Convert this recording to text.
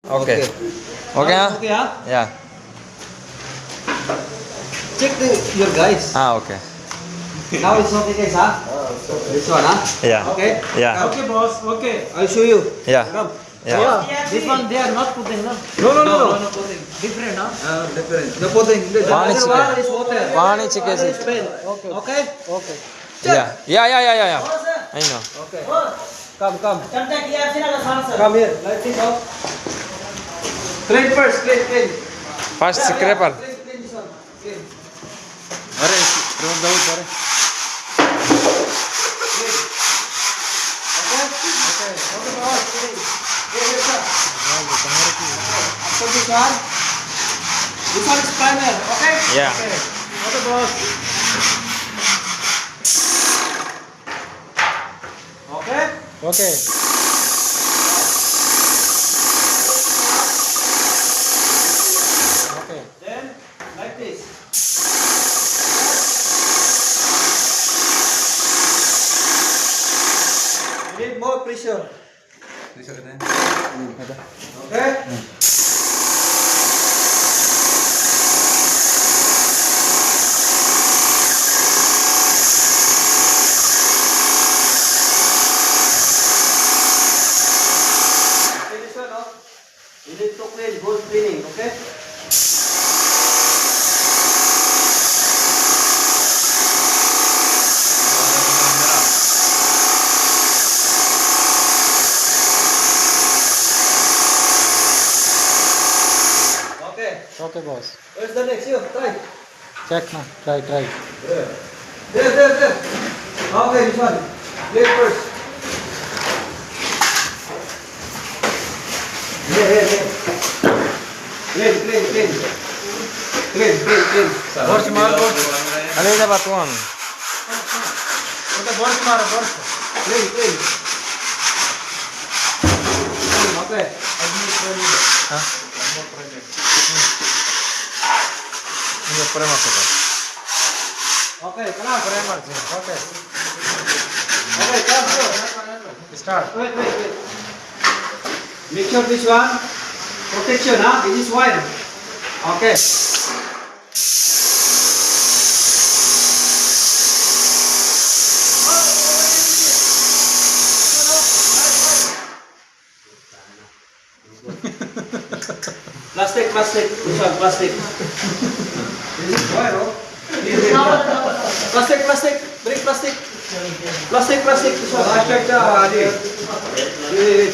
Okay. Okay, huh? Okay, huh? Yeah. Check your guys. Okay. Now it's okay, guys, huh? This one, huh? Yeah. Okay? Yeah. Okay, boss. Okay. I'll show you. Yeah. Come. Yeah. This one they are not putting, no? No. Putting. Different, huh? Different. The putting. The Pani other chicken. one is water. Pani chicken. Other is pen. Okay? Okay. Yeah. I know. Okay. Come. Come here. Like this, oh. Clean first. Clean. First scraper. Clean this one. Clean. अरे road Dawood अरे After this one is primer, okay? Yeah. Okay, boss. Okay? Okay. Okay. Then, like this. You need more pressure. Okay? Okay, this one, no? You need to clean, good cleaning, okay? Okay. Okay, boss. Where's the next? You, try. Check na. Try. There. Okay, this one. Clean first. Here. Clean. Borch maar, borch. अरे इधर बात one Okay, borch maar, borch. Clean. Okay. हाँ ये प्रेमा से Okay, come on. प्रेमा से Okay. Okay, come. Start. Wait. Make sure this one protection, huh? This is wire. Okay. Plastic. This one, plastic. This is wire, oh. Plastic. Bring plastic. Plastic. This one. Wait.